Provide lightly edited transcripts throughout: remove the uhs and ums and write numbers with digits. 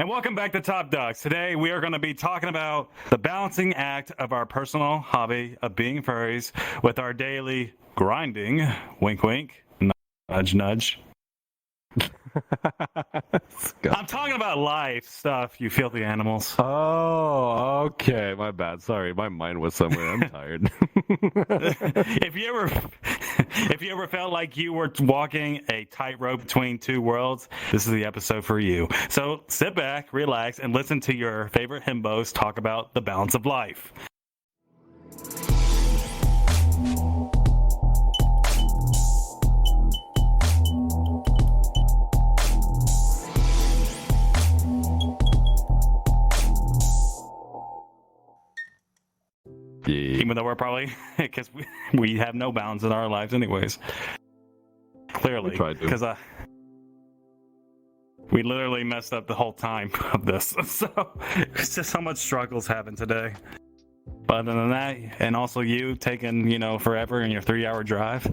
And welcome back to Top Dogs. Today we are going to be talking about the balancing act of our personal hobby of being furries with our daily grinding, wink wink, nudge nudge. I'm talking about life stuff, you filthy animals. Oh, okay. My bad. Sorry, my mind was somewhere. I'm tired. If you ever felt like you were walking a tightrope between two worlds, this is the episode for you. So sit back, relax, and listen to your favorite himbos talk about the balance of life. Even though we're probably, because we have no balance in our lives anyways. Clearly. Because we literally messed up the whole time of this. So it's just how much struggles happen today. But other than that, and also you taking, forever in your 3-hour drive.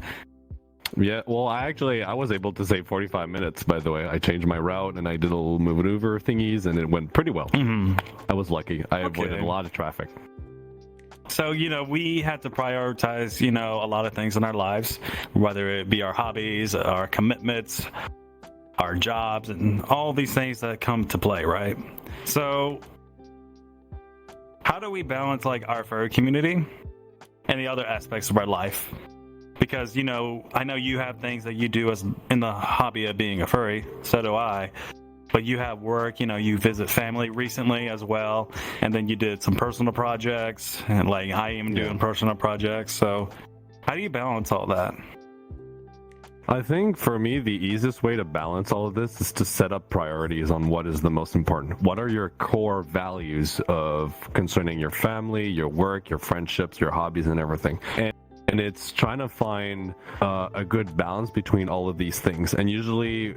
Yeah, well, I was able to save 45 minutes, by the way. I changed my route and I did a little maneuver thingies and it went pretty well. Mm-hmm. I was lucky. I avoided a lot of traffic. So, we had to prioritize, a lot of things in our lives, whether it be our hobbies, our commitments, our jobs, and all these things that come to play, right? So, how do we balance, our furry community and the other aspects of our life? Because, I know you have things that you do as in the hobby of being a furry, so do I. But you have work, you visit family recently as well, and then you did some personal projects, and I am doing personal projects. So how do you balance all that? I think for me, the easiest way to balance all of this is to set up priorities on what is the most important. What are your core values of concerning your family, your work, your friendships, your hobbies, and everything? And it's trying to find a good balance between all of these things. And usually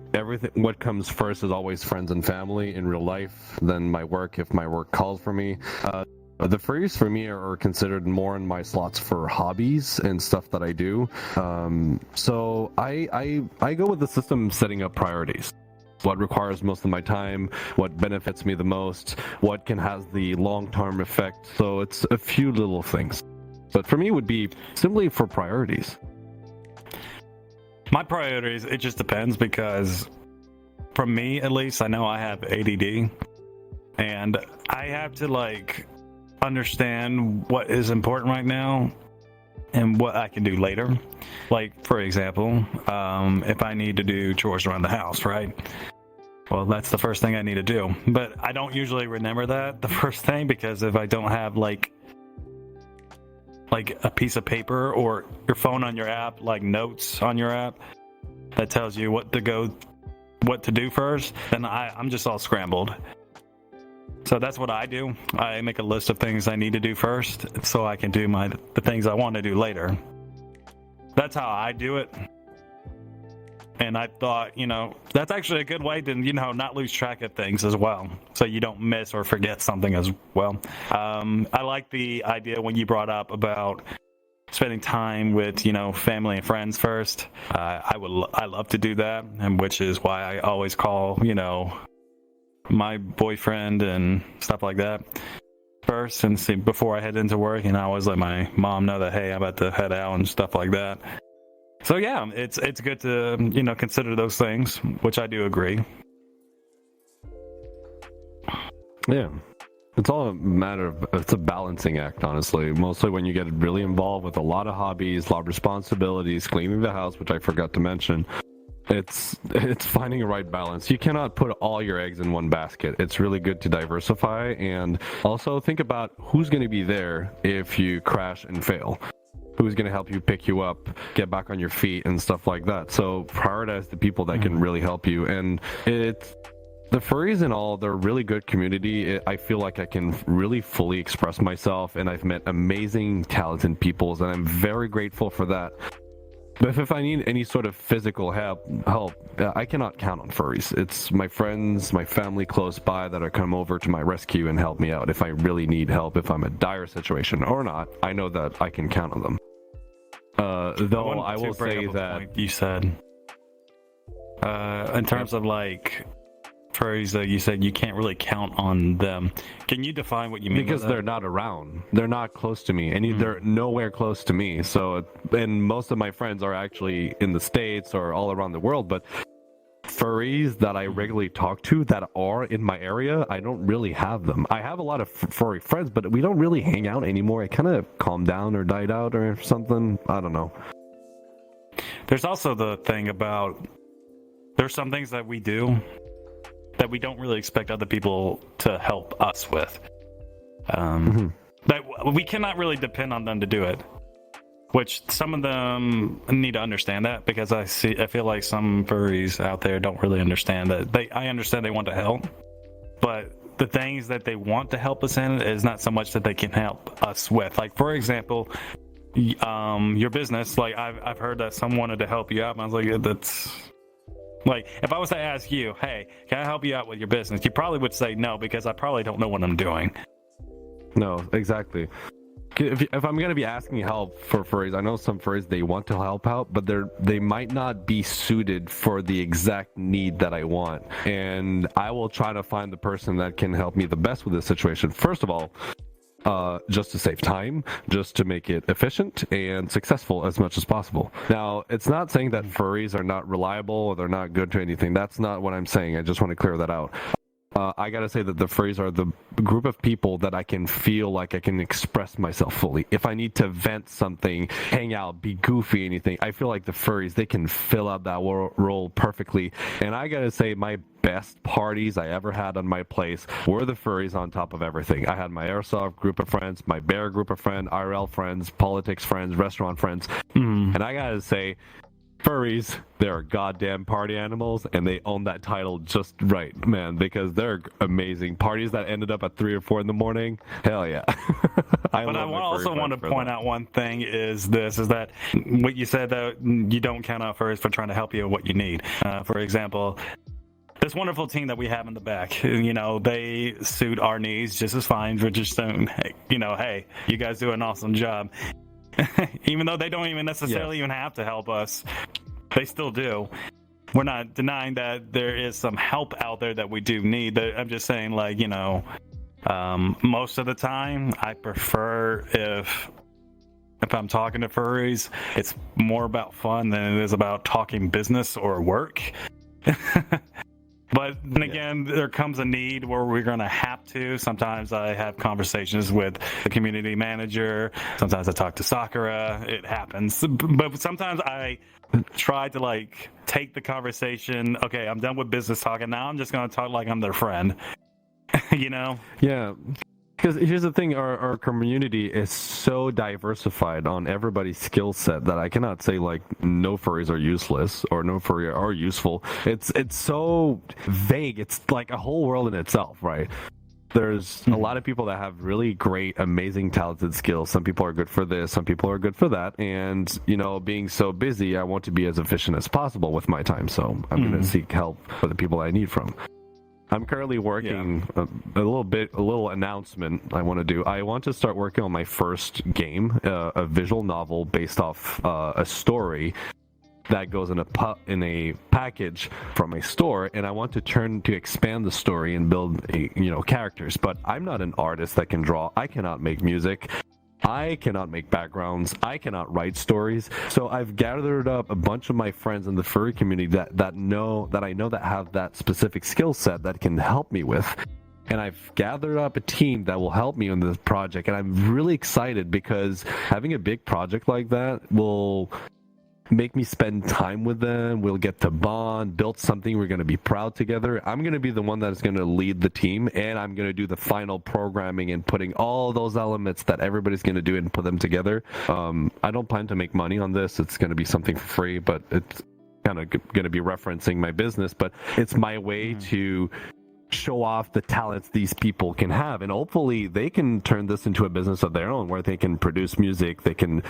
what comes first is always friends and family in real life, then my work if my work calls for me. The furries for me are considered more in my slots for hobbies and stuff that I do. So I go with the system setting up priorities. What requires most of my time, what benefits me the most, what can have the long-term effect. So it's a few little things. But for me, it would be simply for priorities. My priorities, it just depends because for me, at least, I know I have ADD and I have to understand what is important right now and what I can do later. For example, if I need to do chores around the house, right? Well, that's the first thing I need to do. But I don't usually remember that the first thing because if I don't have a piece of paper or your phone on your app, notes on your app that tells you what to do first, then I'm just all scrambled. So that's what I do. I make a list of things I need to do first so I can do the things I want to do later. That's how I do it. And I thought, that's actually a good way to, not lose track of things as well. So you don't miss or forget something as well. I like the idea when you brought up about spending time with, family and friends first. I love to do that, and which is why I always call, my boyfriend and stuff like that first and see before I head into work. And I always let my mom know that, hey, I'm about to head out and stuff like that. So yeah, it's good to, consider those things, which I do agree. Yeah. It's all a matter of, it's a balancing act, honestly. Mostly when you get really involved with a lot of hobbies, a lot of responsibilities, cleaning the house, which I forgot to mention. It's finding a right balance. You cannot put all your eggs in one basket. It's really good to diversify and also think about who's going to be there if you crash and fail. Who's going to help you pick you up, get back on your feet and stuff like that. So prioritize the people that can really help you. And it's the furries and all, they're a really good community. I feel like I can really fully express myself and I've met amazing, talented people and I'm very grateful for that. But if I need any sort of physical help, I cannot count on furries. It's my friends, my family close by that are come over to my rescue and help me out. If I really need help, if I'm in a dire situation or not, I know that I can count on them. Though I will say that you said, in terms of furries that you said you can't really count on them. Can you define what you mean? Because they're not around. They're not close to me. And they're nowhere close to me. So, and most of my friends are actually in the States or all around the world. But furries that I regularly talk to that are in my area, I don't really have them. I have a lot of furry friends, but we don't really hang out anymore. It kind of calmed down or died out or something. I don't know. There's also the thing about there's some things that we do that we don't really expect other people to help us with. That we cannot really depend on them to do it. Which some of them need to understand that, because I feel like some furries out there don't really understand that. I understand they want to help, but the things that they want to help us in is not so much that they can help us with. Like, for example, your business. Like, I've heard that someone wanted to help you out, and I was like, that's like, if I was to ask you, hey, can I help you out with your business? You probably would say no, because I probably don't know what I'm doing. No, exactly. If I'm going to be asking help for furries, I know some furries, they want to help out, but they might not be suited for the exact need that I want. And I will try to find the person that can help me the best with this situation. First of all, just to save time, just to make it efficient and successful as much as possible. Now, it's not saying that furries are not reliable or they're not good to anything. That's not what I'm saying. I just want to clear that out. I gotta say that the furries are the group of people that I can feel like I can express myself fully. If I need to vent something, hang out, be goofy, anything, I feel like the furries, they can fill out that role perfectly. And I gotta say, my best parties I ever had on my place were the furries on top of everything. I had my airsoft group of friends, my bear group of friends, IRL friends, politics friends, restaurant friends. And I gotta say, furries, they're goddamn party animals, and they own that title just right, man, because they're amazing. Parties that ended up at 3 or 4 in the morning, hell yeah. But I also want to point out one thing is that what you said, that you don't count out furries for trying to help you with what you need. For example, this wonderful team that we have in the back, they suit our needs just as fine. We're just saying, hey, you guys do an awesome job. Even though they don't even necessarily even have to help us, they still do. We're not denying that there is some help out there that we do need. I'm just saying, like, most of the time, I prefer if I'm talking to furries, it's more about fun than it is about talking business or work. But then again, there comes a need where we're going to have to. Sometimes I have conversations with the community manager. Sometimes I talk to Sakura. It happens. But sometimes I try to, take the conversation. Okay, I'm done with business talking. Now I'm just going to talk like I'm their friend. Yeah. Because here's the thing, our community is so diversified on everybody's skill set that I cannot say no furries are useless or no furry are useful. It's so vague. It's like a whole world in itself, right? There's a lot of people that have really great, amazing, talented skills. Some people are good for this, some people are good for that. And, being so busy, I want to be as efficient as possible with my time. So I'm going to seek help for the people I need from. I'm currently working a little announcement I want to do. I want to start working on my first game, a visual novel based off a story that goes in a package from a store, and I want to expand the story and build characters. But I'm not an artist that can draw. I cannot make music. I cannot make backgrounds. I cannot write stories. So I've gathered up a bunch of my friends in the furry community that I know that have that specific skill set that can help me with. And I've gathered up a team that will help me on this project. And I'm really excited because having a big project like that will make me spend time with them. We'll get to bond, build something we're going to be proud together. I'm going to be the one that is going to lead the team, and I'm going to do the final programming and putting all those elements that everybody's going to do and put them together. I don't plan to make money on this. It's going to be something for free, but it's kind of going to be referencing my business, but it's my way to show off the talents these people can have, and hopefully they can turn this into a business of their own where they can produce music, they can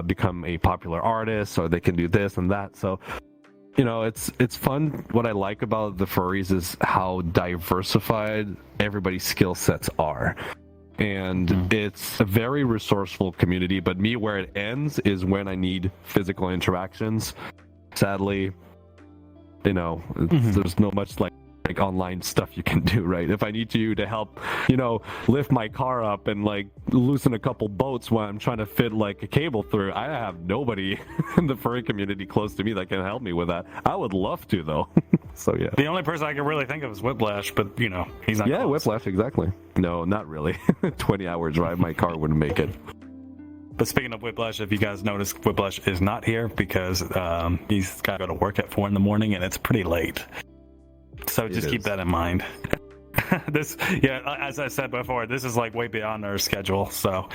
become a popular artist, or they can do this and that. So it's fun. What I like about the furries is how diversified everybody's skill sets are, and it's a very resourceful community. But where it ends is when I need physical interactions. Sadly, there's no much like online stuff you can do, right? If I need you to help, lift my car up and like loosen a couple bolts while I'm trying to fit like a cable through, I have nobody in the furry community close to me that can help me with that. I would love to though. So yeah. The only person I can really think of is Whiplash, but he's not. Yeah, close. Whiplash, exactly. No, not really. 20-hour drive, my car wouldn't make it. But speaking of Whiplash, if you guys notice, Whiplash is not here because he's got to go to work at 4 a.m. and it's pretty late. So just keep that in mind. As I said before, this is like way beyond our schedule, so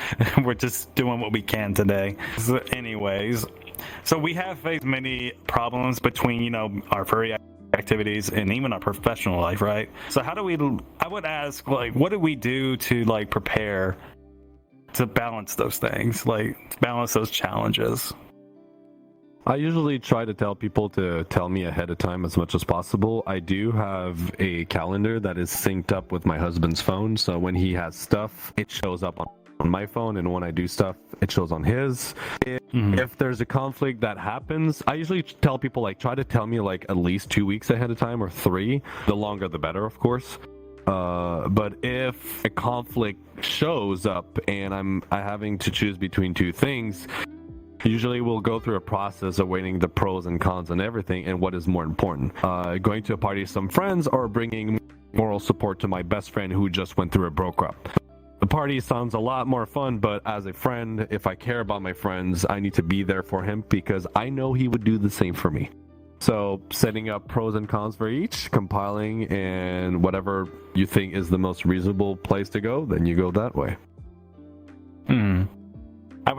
we're just doing what we can today. So anyways, so we have faced many problems between our furry activities and even our professional life, right? So I would ask, like, what do we do to like prepare to balance those things, like balance those challenges? I usually try to tell people to tell me ahead of time as much as possible. I do have a calendar that is synced up with my husband's phone, so when he has stuff, it shows up on my phone, and when I do stuff, it shows on his. If there's a conflict that happens, I usually tell people, like, try to tell me like at least 2 weeks ahead of time, or 3. The longer the better, of course. But if a conflict shows up and I'm having to choose between 2 things, usually we'll go through a process of weighing the pros and cons and everything, and what is more important, going to a party with some friends or bringing moral support to my best friend who just went through a breakup. The party sounds a lot more fun, but as a friend, if I care about my friends, I need to be there for him because I know he would do the same for me. So setting up pros and cons for each, compiling, and whatever you think is the most reasonable place to go, then you go that way. I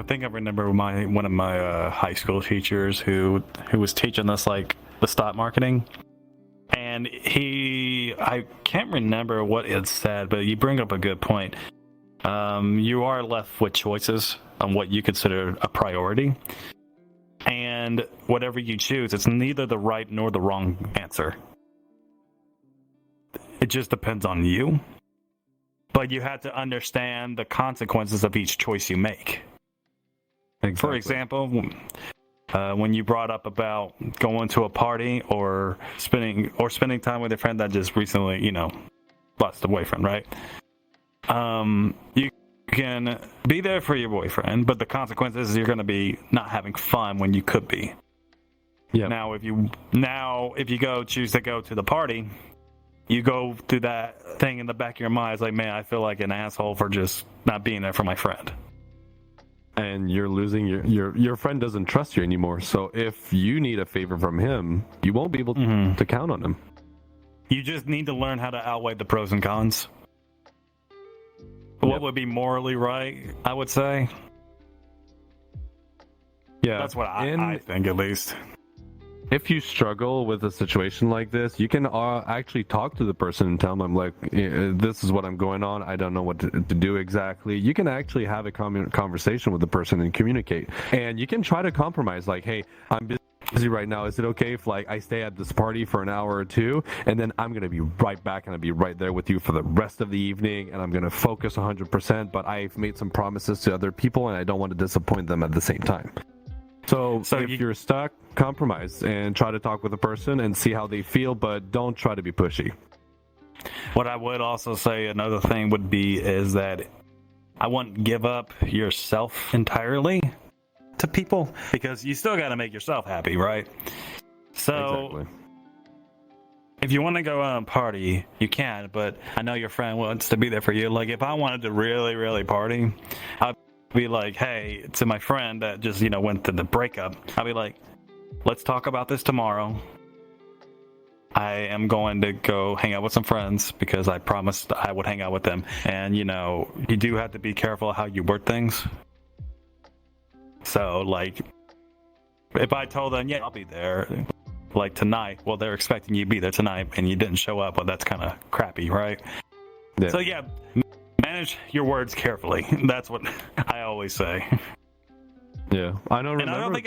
think I remember one of my high school teachers who was teaching us like the stock marketing, and I can't remember what it said, but you bring up a good point. You are left with choices on what you consider a priority, and whatever you choose, it's neither the right nor the wrong answer. It just depends on you. But you have to understand the consequences of each choice you make. Exactly. For example, when you brought up about going to a party or spending time with a friend that just recently, lost a boyfriend, right? You can be there for your boyfriend, but the consequences is you're going to be not having fun when you could be. Yeah. Now, if you choose to go to the party, you go through that thing in the back of your mind. It's like, man, I feel like an asshole for just not being there for my friend. And you're losing your friend doesn't trust you anymore. So if you need a favor from him, you won't be able to count on him. You just need to learn how to outweigh the pros and cons. What would be morally right, I would say. Yeah. That's what I think, at least. If you struggle with a situation like this, you can actually talk to the person and tell them, like, this is what I'm going on. I don't know what to do exactly. You can actually have a conversation with the person and communicate. And you can try to compromise, like, hey, I'm busy right now. Is it okay if, like, I stay at this party for an hour or 2, and then I'm going to be right back and I'll be right there with you for the rest of the evening, and I'm going to focus 100%, but I've made some promises to other people and I don't want to disappoint them at the same time. So if you're stuck, compromise and try to talk with the person and see how they feel, but don't try to be pushy. What I would also say, another thing would be, is that I wouldn't give up yourself entirely to people, because you still got to make yourself happy, right? So exactly. If you want to go out and party, you can, but I know your friend wants to be there for you. Like, if I wanted to really, really party, I'd be like, hey, to my friend that just, went through the breakup, I'd be like, let's talk about this tomorrow. I am going to go hang out with some friends because I promised I would hang out with them. And, you do have to be careful how you word things. So, like, if I told them, yeah, I'll be there, like, tonight, well, they're expecting you to be there tonight and you didn't show up, well, that's kind of crappy, right? Yeah. So, yeah, manage your words carefully. That's what I always say. Yeah, I don't remember. And I don't think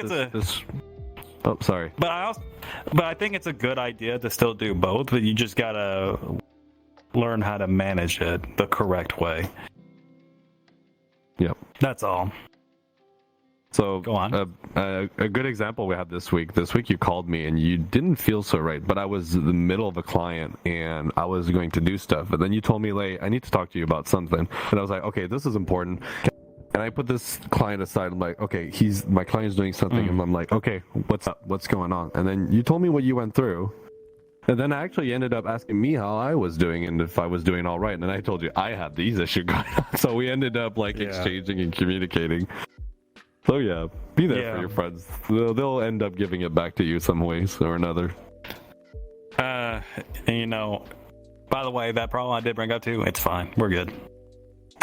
Oh, sorry. But I think it's a good idea to still do both, but you just gotta learn how to manage it the correct way. Yep. That's all. So Go on. A good example we had this week. This week you called me and you didn't feel so right, but I was in the middle of a client and I was going to do stuff. But then you told me, "Lay, I need to talk to you about something." And I was like, "Okay, this is important." And I put this client aside. I'm like, "Okay, my client's doing something," and I'm like, "Okay, what's up? What's going on?" And then you told me what you went through. And then I actually ended up asking me how I was doing and if I was doing all right. And then I told you I had these issues going on. So we ended up exchanging and communicating. So yeah, be there for your friends. They'll end up giving it back to you some ways or another. And, by the way, that problem I did bring up too, it's fine. We're good.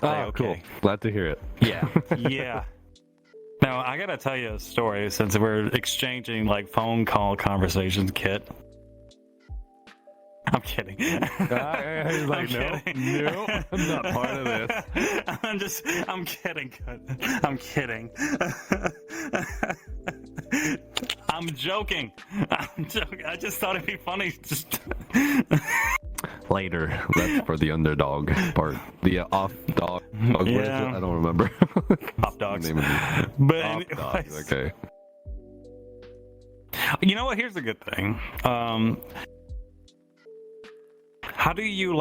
Oh, cool. Glad to hear it. Yeah. Yeah. Now, I got to tell you a story since we're exchanging phone call conversations, Kit. I'm kidding. He's like, no, I'm not part of this. I'm kidding. I'm kidding. I'm joking. I just thought it'd be funny. Later, that's for the underdog part. The off dog. Yeah. I don't remember. Off dogs. But anyways, dogs. Okay. You know what? Here's a good thing. How do you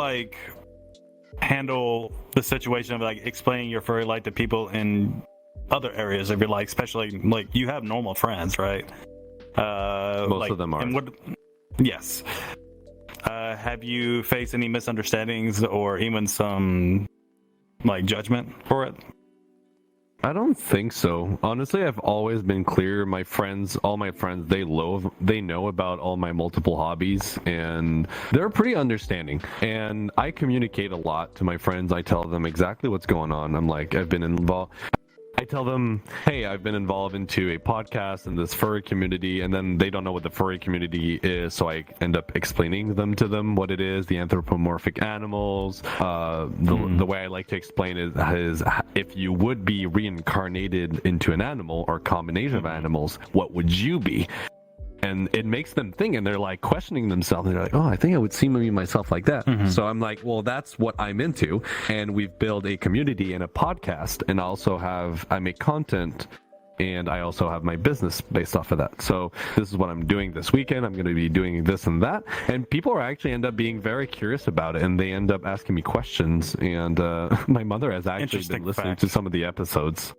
handle the situation of explaining your furry life to people in other areas of your life, especially you have normal friends, right? Most of them are. Yes. Have you faced any misunderstandings or even some judgment for it? I don't think so. Honestly, I've always been clear. All my friends, they know about all my multiple hobbies and they're pretty understanding. And I communicate a lot to my friends. I tell them exactly what's going on. I'm like, I've been involved. I tell them, hey, I've been involved into a podcast in this furry community, and then they don't know what the furry community is, so I end up explaining to them what it is, the anthropomorphic animals. The way I like to explain it is if you would be reincarnated into an animal or a combination of animals, what would you be? And it makes them think, and they're questioning themselves. They're like, "Oh, I think I would see myself like that." So I'm like, "Well, that's what I'm into." And we've built a community and a podcast, and I make content, and I also have my business based off of that. So this is what I'm doing this weekend. I'm going to be doing this and that, and people are actually end up being very curious about it, and they end up asking me questions. And my mother has actually been listening to some of the episodes,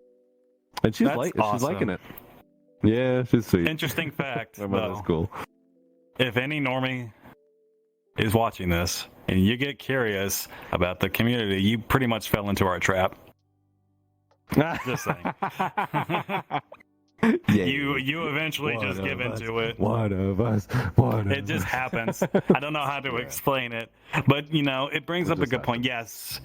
and she's liking it. Yeah, she's sweet. Interesting fact. That's cool. If any normie is watching this and you get curious about the community, you pretty much fell into our trap. Just saying. You eventually just give into it. One of us. It just happens. I don't know how to explain it, but it brings up a good point. Yes.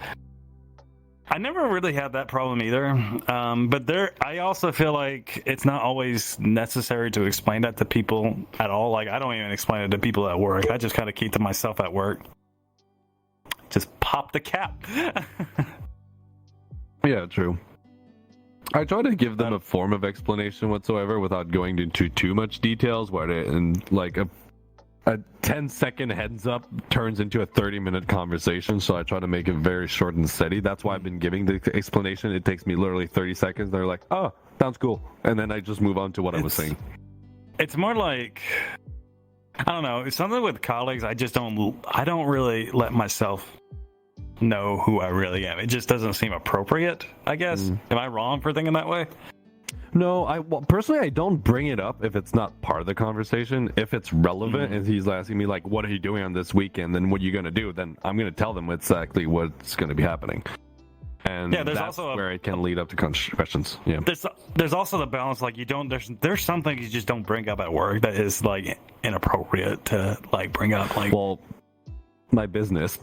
I never really had that problem either, but I also feel like it's not always necessary to explain that to people at all. I don't even explain it to people at work. I just kind of keep to myself at work. Just pop the cap. Yeah, true. I try to give them a form of explanation whatsoever without going into too much details, a 10-second heads up turns into a 30-minute conversation, so I try to make it very short and steady. That's why I've been giving the explanation. It takes me literally 30 seconds. They're like, "Oh, sounds cool," and then I just move on to what I was saying. It's more I don't know. It's something with colleagues. I don't really let myself know who I really am. It just doesn't seem appropriate, I guess. Am I wrong for thinking that way? No, personally, I don't bring it up if it's not part of the conversation. If it's relevant and he's asking me what are you doing on this weekend, then what are you going to do? Then I'm going to tell them exactly what's going to be happening. And there's that's also where it can lead up to questions. Yeah. There's also the balance. There's some things you just don't bring up at work that is inappropriate to bring up. Well, my business,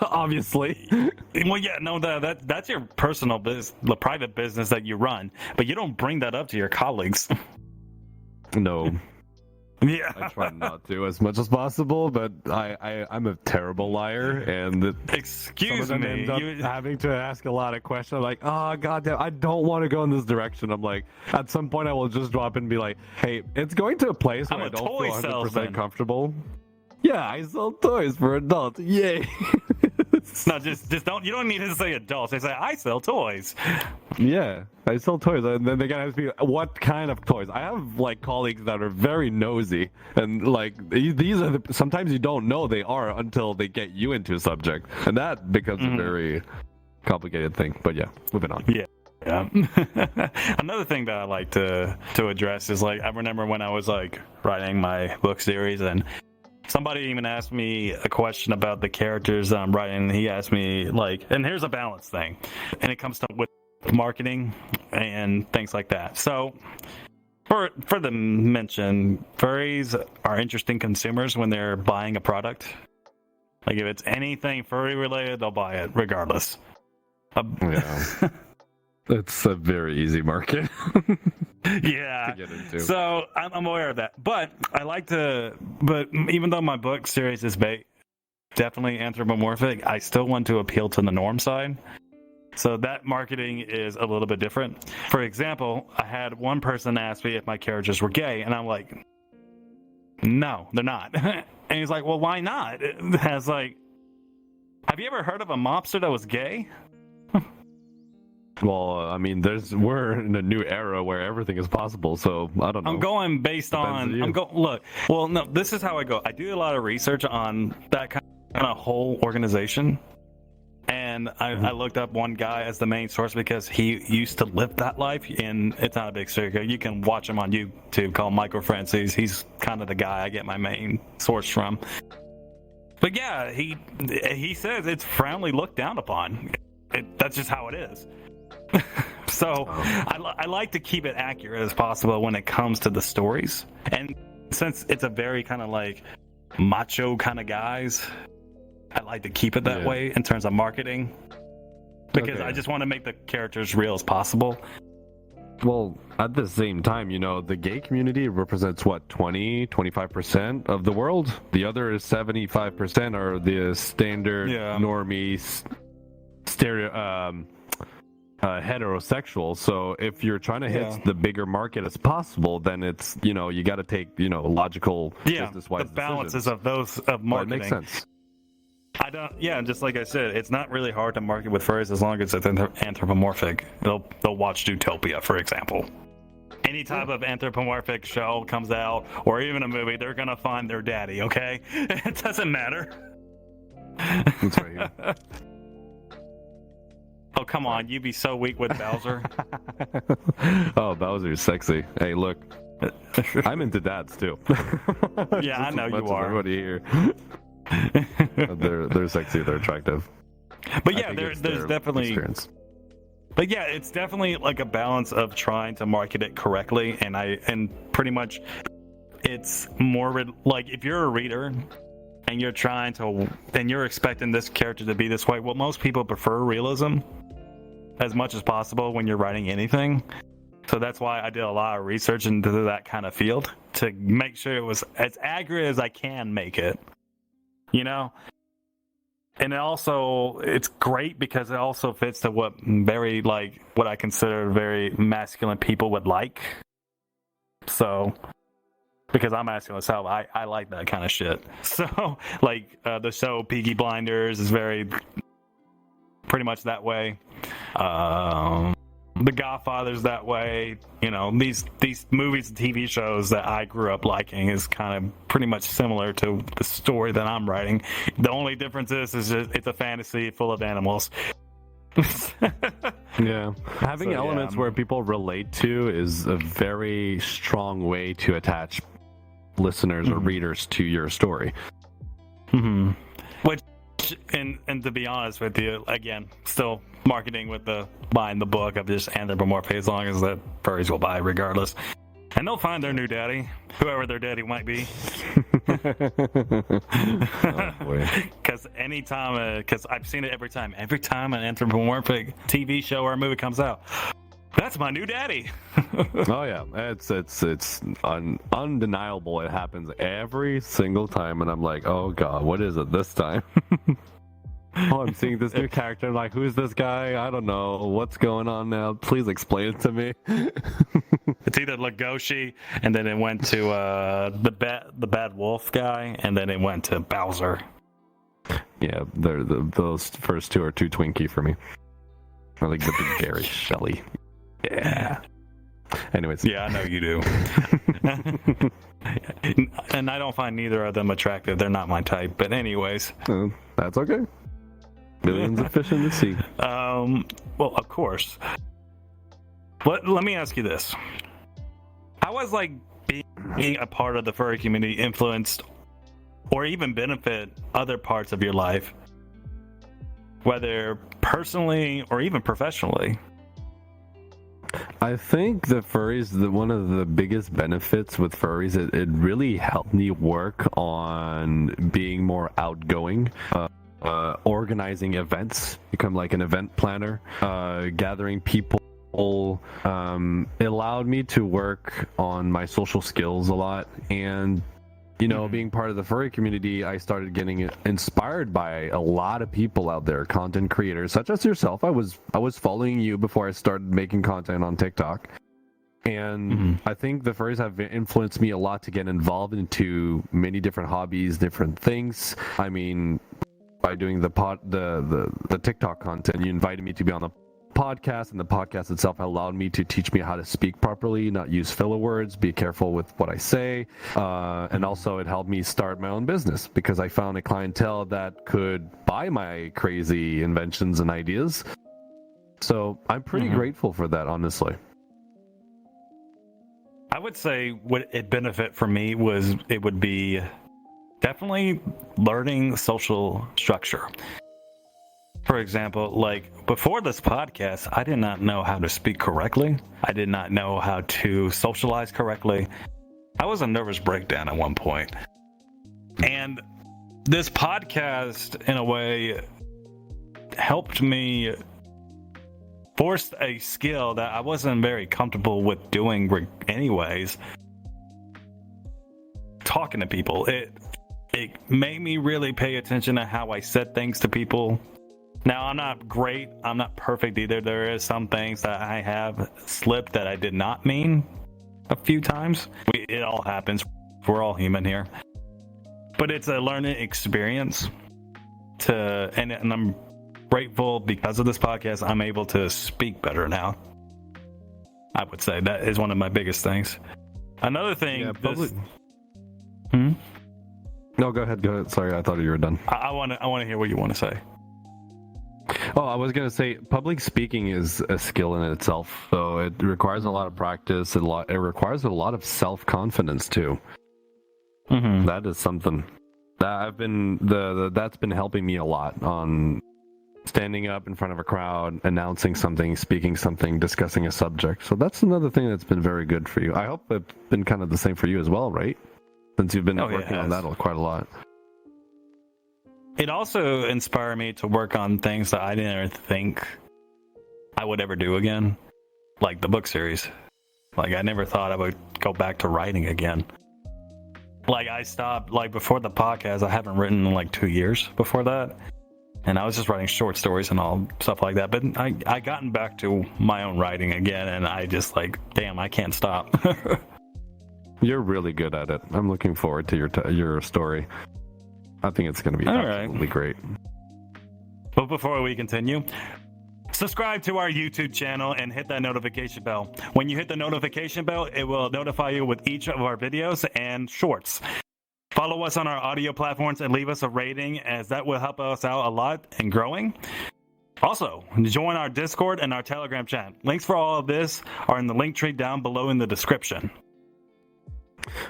obviously. Well, yeah, no, that's your personal business, the private business that you run, but you don't bring that up to your colleagues. No. Yeah, I try not to as much as possible, but I'm a terrible liar, and excuse me, end up having to ask a lot of questions. I'm like, oh goddamn, I don't want to go in this direction. I'm like, at some point, I will just drop in and be like, hey, it's going to a place where I don't feel 100% comfortable. Yeah, I sell toys for adults. Yay. No, just don't. You don't need to say adults. They say I sell toys. Yeah, I sell toys, and then they gotta ask me what kind of toys. I have like colleagues that are very nosy, and like these are sometimes you don't know they are until they get you into a subject, and that becomes a very complicated thing. But yeah, moving on. Yeah. Yeah. Another thing that I like to address is like I remember when I was like writing my book series, and somebody even asked me a question about the characters I'm writing. He asked me like, and here's a balance thing, and it comes to with marketing and things like that. So for the mention, furries are interesting consumers when they're buying a product. Like if it's anything furry related, they'll buy it regardless. Yeah. It's a very easy market. Yeah. To get into. So I'm aware of that. But I like to, but even though my book series is definitely anthropomorphic, I still want to appeal to the norm side. So that marketing is a little bit different. For example, I had one person ask me if my characters were gay, and I'm like, no, they're not. And he's like, well, why not? It has like, have you ever heard of a mobster that was gay? Well, I mean, we're in a new era where everything is possible, so I don't know. I'm going based on. Look. Well, no. This is how I go. I do a lot of research on that kind of whole organization, and I looked up one guy as the main source because he used to live that life, and it's not a big secret. You can watch him on YouTube called Michael Francis. He's kind of the guy I get my main source from. But yeah, he says it's frowningly looked down upon. That's just how it is. So I like to keep it accurate as possible when it comes to the stories, and since it's a very kind of like macho kind of guys, I like to keep it that way in terms of marketing, because I just want to make the characters real as possible. Well, at the same time, you know, the gay community represents what, 25% of the world? The other is 75% are the standard normies heterosexual. So if you're trying to hit the bigger market as possible, then it's, you know, you got to take, you know, logical business-wise the balances decisions. of those of marketing. But it makes sense. I don't. Yeah, and just like I said, it's not really hard to market with furries as long as it's anthropomorphic. They'll watch Zootopia, for example. Any type of anthropomorphic show comes out, or even a movie, they're gonna find their daddy. Okay, it doesn't matter. That's right. Oh, come on. You'd be so weak with Bowser. Oh, Bowser's sexy. Hey, look. I'm into dads, too. Yeah, I know you are. Everybody here. They're sexy. They're attractive. But yeah, there's definitely... Experience. But yeah, it's definitely like a balance of trying to market it correctly. And pretty much it's more like if you're a reader... and you're expecting this character to be this way. Well, most people prefer realism as much as possible when you're writing anything. So that's why I did a lot of research into that kind of field to make sure it was as accurate as I can make it. You know? And it's great because it also fits to what I consider very masculine people would like. So... because I'm asking myself, I like that kind of shit. So, like, the show Peaky Blinders is very, pretty much that way. The Godfather's that way. You know, these movies and TV shows that I grew up liking is kind of pretty much similar to the story that I'm writing. The only difference is just it's a fantasy full of animals. Yeah, having elements where people relate to is a very strong way to attach listeners or readers to your story. Which, and to be honest with you, again, still marketing with the buying the book of just anthropomorphic, as long as the furries will buy regardless, and they'll find their new daddy, whoever their daddy might be. Because because I've seen it every time an anthropomorphic TV show or a movie comes out, that's my new daddy. Oh yeah, it's undeniable. It happens every single time, and I'm like, oh god, what is it this time? Oh, I'm seeing this new character. I'm like, who's this guy? I don't know. What's going on now? Please explain it to me. It's either Legoshi, and then it went to the bad wolf guy, and then it went to Bowser. Yeah, those first two are too twinky for me. I like the big Gary Shelley. Yeah. Anyways. Yeah, I know you do. And I don't find neither of them attractive. They're not my type. But anyways. That's okay. Billions of fish in the sea. Well, of course. But let me ask you this. How was like being a part of the furry community influenced or even benefit other parts of your life? Whether personally or even professionally? I think the furries, one of the biggest benefits with furries, it really helped me work on being more outgoing, organizing events, become like an event planner, gathering people. It allowed me to work on my social skills a lot, and being part of the furry community, I started getting inspired by a lot of people out there, content creators such as yourself. I was following you before I started making content on TikTok, and I think the furries have influenced me a lot to get involved into many different hobbies, different things. I mean, by doing the TikTok content, you invited me to be on the podcast, and the podcast itself allowed me to teach me how to speak properly, not use filler words, be careful with what I say, and also it helped me start my own business because I found a clientele that could buy my crazy inventions and ideas. So I'm pretty grateful for that, honestly. I would say what it benefit for me was it would be definitely learning social structure. For example, like before this podcast, I did not know how to speak correctly. I did not know how to socialize correctly. I was a nervous breakdown at one point. And this podcast, in a way, helped me force a skill that I wasn't very comfortable with doing anyways. Talking to people. It made me really pay attention to how I said things to people. Now, I'm not great. I'm not perfect either. There is some things that I have slipped that I did not mean a few times. It all happens. We're all human here. But it's a learning experience. And I'm grateful because of this podcast, I'm able to speak better now. I would say that is one of my biggest things. Another thing... Yeah, No, go ahead. Sorry, I thought you were done. I want to hear what you want to say. Oh, I was going to say, public speaking is a skill in itself. So it requires a lot of practice. It requires a lot of self-confidence too. That is something that that's been helping me a lot on standing up in front of a crowd, announcing something, speaking something, discussing a subject. So that's another thing that's been very good for you. I hope it's been kind of the same for you as well, right? Since you've been working on that quite a lot. It also inspired me to work on things that I didn't think I would ever do again, like the book series. Like, I never thought I would go back to writing again. Like, I stopped, like, before the podcast, I haven't written in, like, 2 years before that. And I was just writing short stories and all stuff like that. But I gotten back to my own writing again, and I just, like, damn, I can't stop. You're really good at it. I'm looking forward to your story. I think it's going to be absolutely great. But before we continue, subscribe to our YouTube channel and hit that notification bell. When you hit the notification bell, it will notify you with each of our videos and shorts. Follow us on our audio platforms and leave us a rating, as that will help us out a lot in growing. Also, join our Discord and our Telegram chat. Links for all of this are in the link tree down below in the description.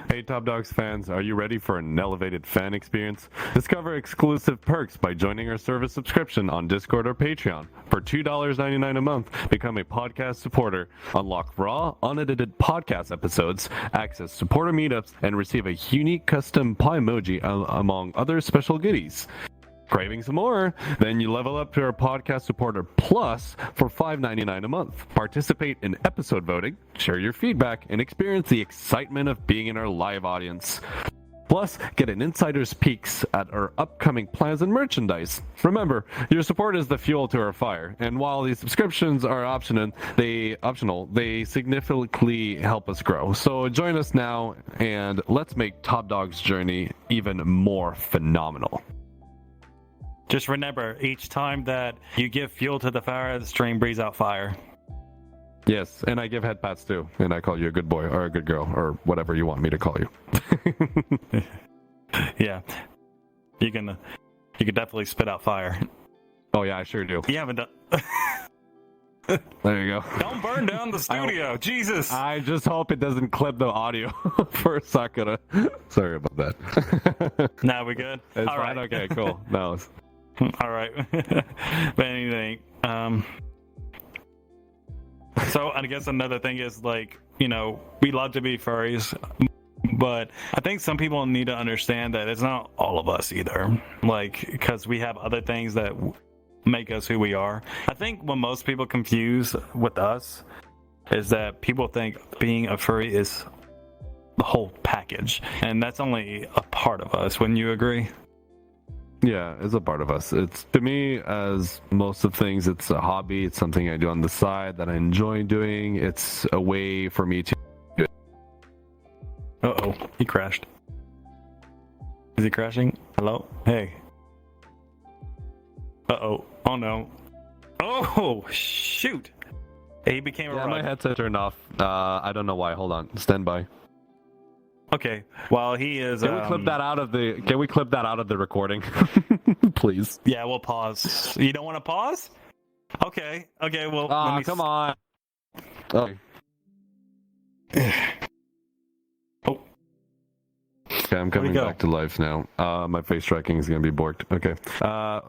Hey Top Dogs fans, are you ready for an elevated fan experience? Discover exclusive perks by joining our service subscription on Discord or Patreon. For $2.99 a month, become a podcast supporter, unlock raw, unedited podcast episodes, access supporter meetups, and receive a unique custom pie emoji among other special goodies. Craving some more? Then you level up to our podcast supporter plus for $5.99 a month. Participate in episode voting, share your feedback, and experience the excitement of being in our live audience. Plus, get an insider's peeks at our upcoming plans and merchandise. Remember, your support is the fuel to our fire, and while these subscriptions are optional, they significantly help us grow. So join us now, and let's make Top Dog's journey even more phenomenal. Just remember, each time that you give fuel to the fire, the stream breathes out fire. Yes, and I give head pats too, and I call you a good boy or a good girl or whatever you want me to call you. Yeah, you can definitely spit out fire. Oh yeah, I sure do. You haven't done. There you go. Don't burn down the studio, Jesus! I just hope it doesn't clip the audio for Sakura. Sorry about that. Now we good? It's All fine. right. Okay, cool. No. All right. But anything. So I guess another thing is like, you know, we love to be furries, but I think some people need to understand that it's not all of us either. Like, because we have other things that make us who we are. I think what most people confuse with us is that people think being a furry is the whole package, and that's only a part of us. Wouldn't you agree? Yeah, it's a part of us. It's, to me, as most of things, it's a hobby. It's something I do on the side that I enjoy doing. It's a way for me to... Uh-oh, he crashed. Is he crashing? Hello? Hey. Uh-oh. Oh, no. Oh, shoot. He became a Yeah, rug. my headset turned off. I don't know why. Hold on. Stand by. Okay. While he is... Can we clip that out of the... Can we clip that out of the recording? Please. Yeah, we'll pause. You don't want to pause? Okay. Okay, well... let me come on. Oh. Oh. Okay, I'm coming back to life now. My face tracking is going to be borked. Okay.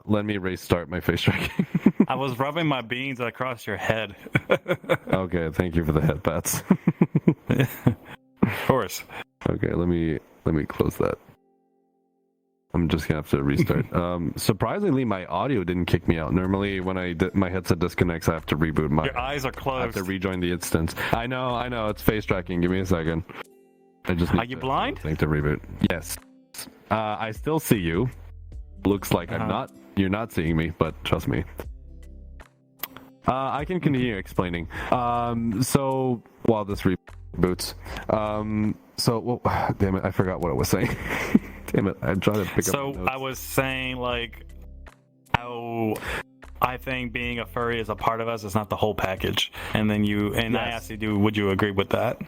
Let me restart my face tracking. I was rubbing my beans across your head. Okay, thank you for the head pats. Of course. Okay, let me close that. I'm just gonna have to restart. Surprisingly, my audio didn't kick me out. Normally, when my headset disconnects, I have to reboot my. Your eyes are closed. I have to rejoin the instance. I know. It's face tracking. Give me a second. I just. Are you blind? Think to reboot. Yes. I still see you. Looks like I'm not. You're not seeing me, but trust me. I can continue explaining. So while this reboots, damn it, I forgot what I was saying. Damn it, I'm trying to pick up. So I was saying like how I think being a furry is a part of us. It's not the whole package. And then I asked you, would you agree with that?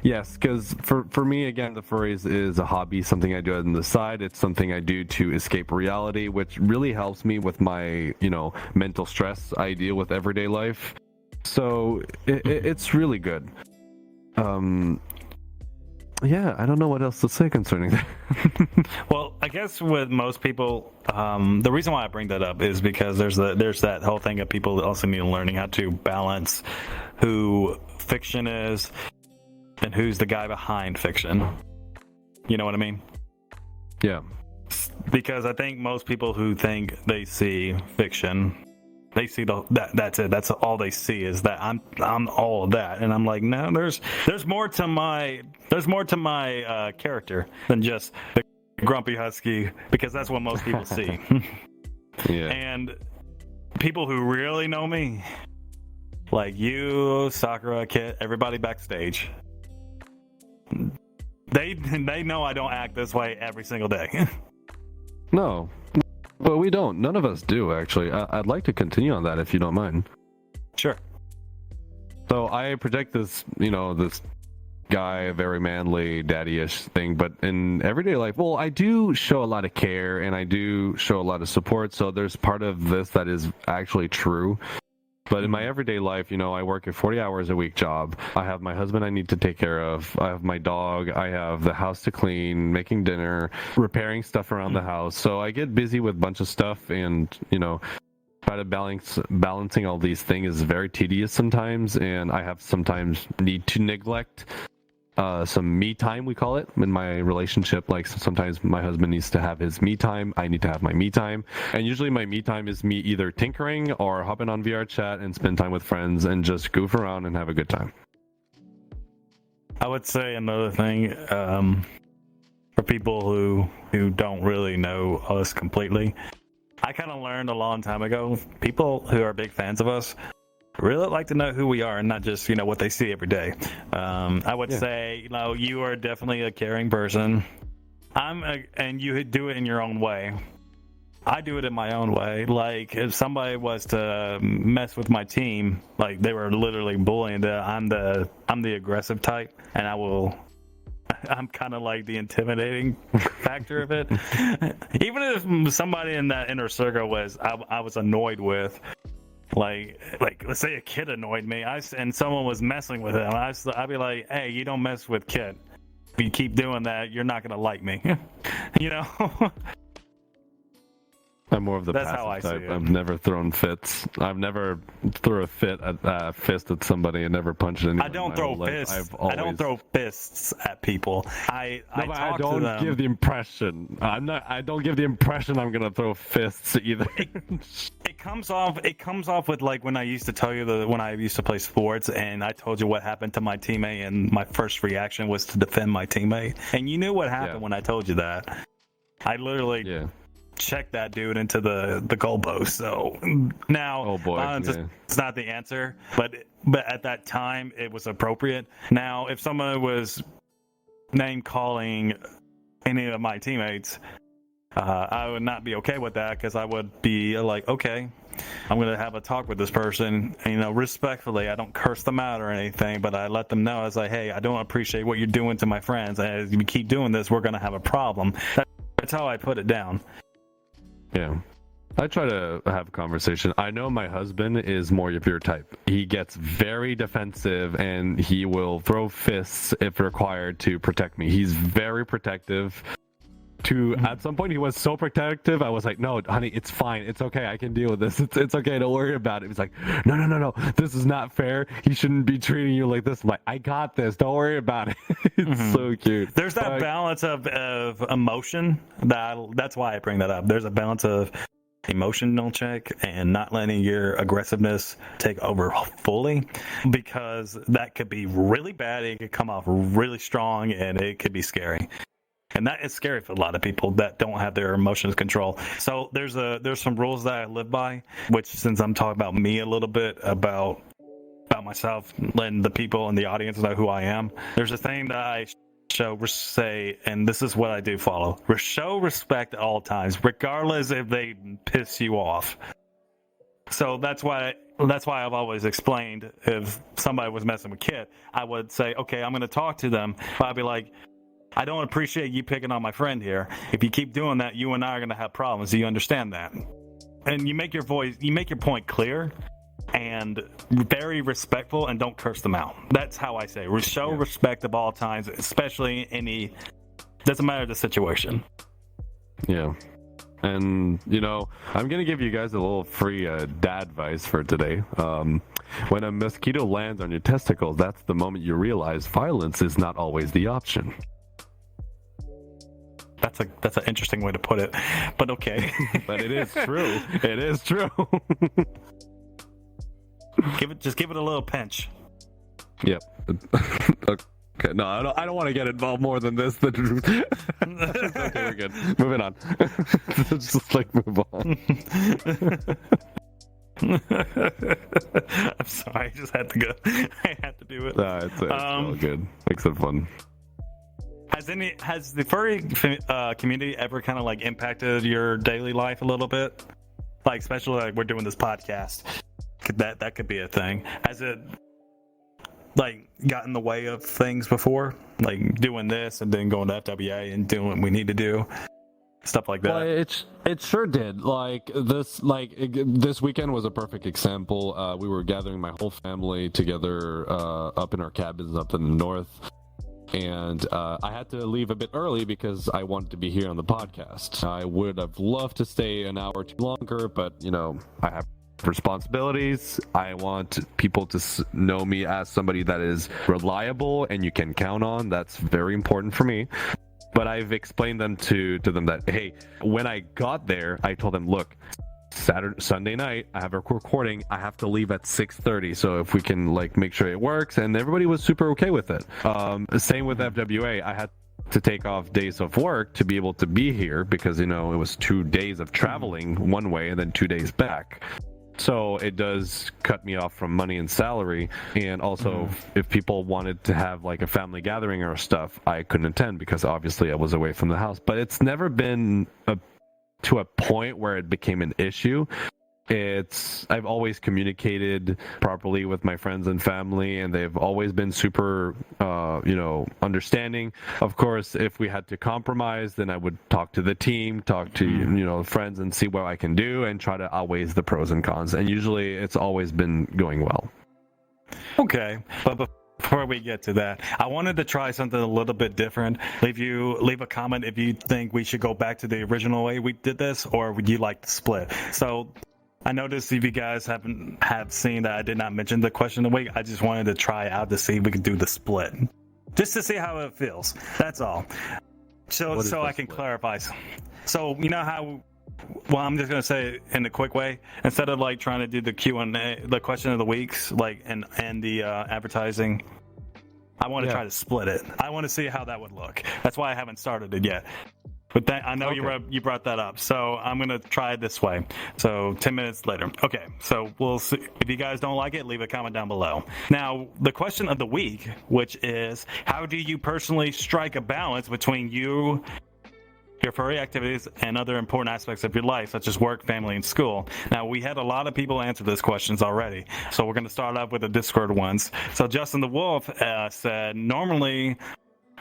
Yes, because for me, again, the furries is a hobby, something I do on the side. It's something I do to escape reality, which really helps me with my, mental stress I deal with everyday life. So it's really good. Yeah, I don't know what else to say concerning that. Well, I guess with most people, the reason why I bring that up is because there's that whole thing of people also need learning how to balance who fiction is and who's the guy behind fiction. You know what I mean? Yeah. Because I think most people who think they see fiction, they see that's it. That's all they see is that I'm all of that, and I'm like, no, there's more to my character than just the grumpy husky, because that's what most people see. Yeah. And people who really know me, like you, Sakura, Kit, everybody backstage, they know I don't act this way every single day. No. But we don't. None of us do, actually. I'd like to continue on that if you don't mind. Sure. So I project this, this guy, very manly, daddy-ish thing, but in everyday life, well, I do show a lot of care and I do show a lot of support, so there's part of this that is actually true. But in my everyday life, I work a 40 hours a week job. I have my husband I need to take care of. I have my dog. I have the house to clean, making dinner, repairing stuff around the house. So I get busy with a bunch of stuff, and, try to balancing all these things is very tedious sometimes. And I have sometimes need to neglect some me time, we call it, in my relationship. Like sometimes my husband needs to have his me time, I need to have my me time, and usually my me time is me either tinkering or hopping on VR chat and spend time with friends and just goof around and have a good time. I would say another thing, for people who don't really know us completely, I kind of learned a long time ago, people who are big fans of us really like to know who we are and not just what they see every day. I would say you are definitely a caring person. And you do it in your own way. I do it in my own way. Like if somebody was to mess with my team, like they were literally bullying, I'm the aggressive type, and I'm kind of like the intimidating factor of it. Even if somebody in that inner circle I was annoyed with, like let's say a kid annoyed me, and someone was messing with him, I'd be like, hey, you don't mess with kid. If you keep doing that, you're not gonna like me. You know. I'm more of the That's passive how I see type. it. I've never thrown fits. I've never threw a fist at somebody and never punched anyone. I don't throw fists. I don't throw fists at people. I don't give the impression. I don't give the impression I'm gonna throw fists either. It comes off with like when I used to tell you when I used to play sports and I told you what happened to my teammate and my first reaction was to defend my teammate, and you knew what happened when I told you that. I literally check that dude into the goalpost. So now, it's not the answer, but at that time it was appropriate. Now, if someone was name calling any of my teammates, I would not be okay with that, because I would be like, okay, I'm gonna have a talk with this person, and, respectfully. I don't curse them out or anything, but I let them know, as like, hey, I don't appreciate what you're doing to my friends, and if you keep doing this, we're gonna have a problem. That's how I put it down. Yeah. I try to have a conversation. I know my husband is more of your type. He gets very defensive and he will throw fists if required to protect me. He's very protective. At some point he was so protective, I was like, no, honey, it's fine. It's okay. I can deal with this. It's okay. Don't worry about it. He's like, no. This is not fair. He shouldn't be treating you like this. I'm like, I got this. Don't worry about it. It's so cute. There's that balance of emotion. That's why I bring that up. There's a balance of emotional check and not letting your aggressiveness take over fully, because that could be really bad. It could come off really strong and it could be scary. And that is scary for a lot of people that don't have their emotions control. So there's some rules that I live by, which, since I'm talking about me a little bit, about myself, letting the people in the audience know who I am, there's a thing that I say, and this is what I do follow: show respect at all times, regardless if they piss you off. So that's why I've always explained, if somebody was messing with Kit, I would say, okay, I'm going to talk to them, but I'd be like, I don't appreciate you picking on my friend here. If you keep doing that, you and I are going to have problems. Do you understand that? And you make your point clear and very respectful, and don't curse them out. That's how I say. Show respect at all times, especially doesn't matter the situation. Yeah. And, I'm going to give you guys a little free dad advice for today. When a mosquito lands on your testicles, that's the moment you realize violence is not always the option. That's an interesting way to put it, but okay. But it is true. It is true. Just give it a little pinch. Yep. Okay. No, I don't want to get involved more than this. Okay, we're good. Moving on. Just move on. I'm sorry. I just had to go. I had to do it. No, it's all good. Makes it fun. Has the furry community ever kind of impacted your daily life a little bit? Especially we're doing this podcast. That could be a thing. Has it got in the way of things before? Doing this and then going to FWA and doing what we need to do? Stuff like that. Well, it sure did. This weekend was a perfect example. We were gathering my whole family together up in our cabins up in the north. And I had to leave a bit early because I wanted to be here on the podcast. I would have loved to stay an hour or two longer, but, I have responsibilities. I want people to know me as somebody that is reliable and you can count on. That's very important for me. But I've explained to them that, hey, when I got there, I told them, look, Sunday night, I have a recording. I have to leave at 6:30, so if we can make sure it works, and everybody was super okay with it. Same with FWA. I had to take off days of work to be able to be here because it was 2 days of traveling one way and then 2 days back. So it does cut me off from money and salary, and also if people wanted to have a family gathering or stuff, I couldn't attend because obviously I was away from the house. But it's never been a to a point where it became an issue. I've always communicated properly with my friends and family, and they've always been super understanding. Of course, if we had to compromise, then I would talk to the team, talk to friends, and see what I can do and try to outweigh the pros and cons, and usually it's always been going well. Okay, but before we get to that, I wanted to try something a little bit different. Leave a comment if you think we should go back to the original way we did this, or would you like to split. So I noticed if you guys have seen that I did not mention the question of the week, I just wanted to try out to see if we could do the split. Just to see how it feels. That's all. So I can clarify. So you know how, well, I'm just going to say it in a quick way. Instead of like trying to do the Q&A, the question of the weeks, like and the advertising, I want to try to split it. I want to see how that would look. That's why I haven't started it yet. But I know you brought that up, so I'm going to try it this way. So 10 minutes later. Okay, so we'll see. If you guys don't like it, leave a comment down below. Now, the question of the week, which is, how do you personally strike a balance between your furry activities and other important aspects of your life, such as work, family, and school? Now, we had a lot of people answer these questions already, so we're going to start off with the Discord ones. So Justin the Wolf said, normally,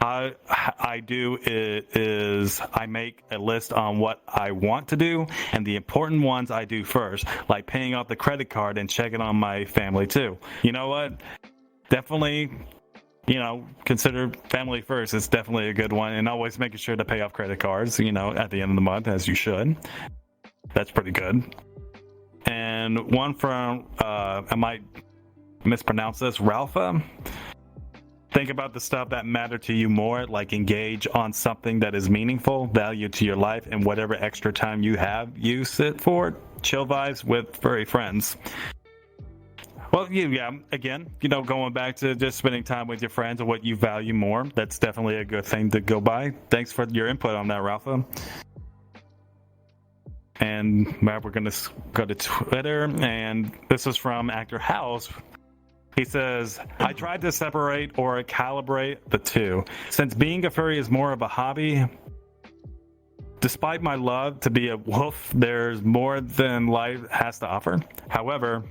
I do is I make a list on what I want to do, and the important ones I do first, like paying off the credit card and checking on my family too. You know what? Definitely, consider family first. It's definitely a good one, and always making sure to pay off credit cards, at the end of the month, as you should. That's pretty good. And one from, I might mispronounce this, Ralpha. Think about the stuff that matter to you more, like engage on something that is meaningful, value to your life, and whatever extra time you have, use it for chill vibes with furry friends. Well, again, going back to just spending time with your friends and what you value more, that's definitely a good thing to go by. Thanks for your input on that, Ralpha. And we're going to go to Twitter, and this is from Actor House. He says, I tried to separate or calibrate the two. Since being a furry is more of a hobby, despite my love to be a wolf, there's more than life has to offer. However,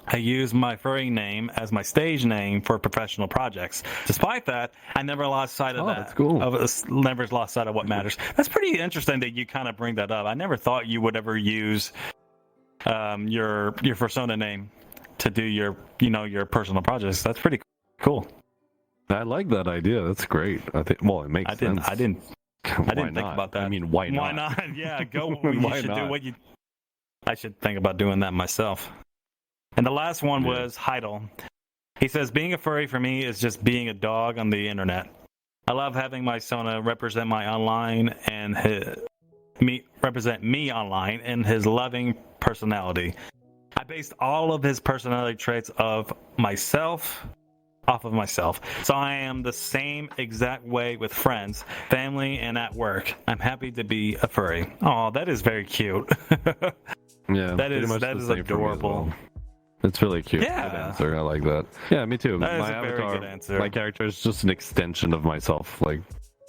I use my furry name as my stage name for professional projects. Despite that, I never lost sight of that. That's cool. Never lost sight of what matters. That's pretty interesting that you kind of bring that up. I never thought you would ever use your persona name to do your personal projects. That's pretty cool. I like that idea. That's great. I think. Well, it makes sense. I didn't think about that. I mean, why not? Why not? Yeah, go. You should do what you. I should think about doing that myself. And the last one was Heidel. He says, being a furry for me is just being a dog on the internet. I love having my Sona represent my online and represent me online and his loving personality. I based all of his personality traits off of myself. So I am the same exact way with friends, family, and at work. I'm happy to be a furry. Oh, that is very cute. Yeah, that is adorable. Well. It's really cute. Yeah. Good answer. I like that. Yeah, me too. That is my a avatar, very good answer. My character is just an extension of myself. Like,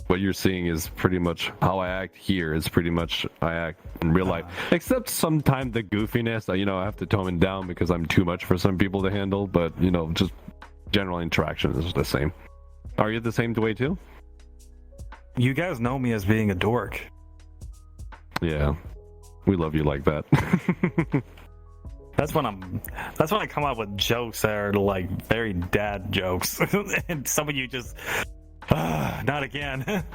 what you're seeing is pretty much how I act here is pretty much I act in real life. Except sometimes the goofiness, I have to tone it down because I'm too much for some people to handle. But, just general interaction is the same. Are you the same way too? You guys know me as being a dork. Yeah. We love you like that. That's when I come up with jokes that are like very dad jokes. And some of you just not again.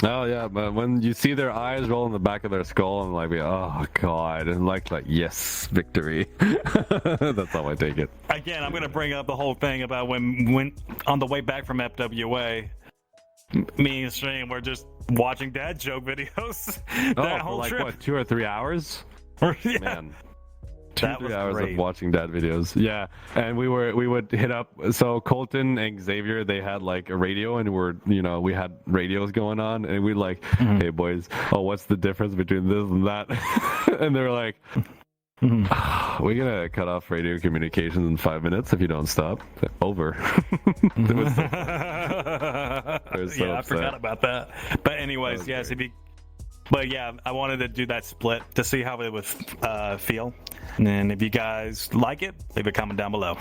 Oh yeah, but when you see their eyes roll in the back of their skull, I'm like, oh god, and like yes, victory. That's how I take it. Again, I'm gonna bring up the whole thing about when on the way back from FWA, me and Stream were just watching dad joke videos. That whole for like trip. What, 2 or 3 hours? Yeah. Man. 2-3 hours great. of watching dad videos. Yeah, and we would hit up. So Colton and Xavier, they had like a radio, and we had radios going on, and we like, hey boys, what's the difference between this and that? And they were like, we're gonna cut off radio communications in 5 minutes if you don't stop. Over. It was so, I forgot about that. But anyways, yes, But yeah, I wanted to do that split to see how it would feel. And then if you guys like it, leave a comment down below.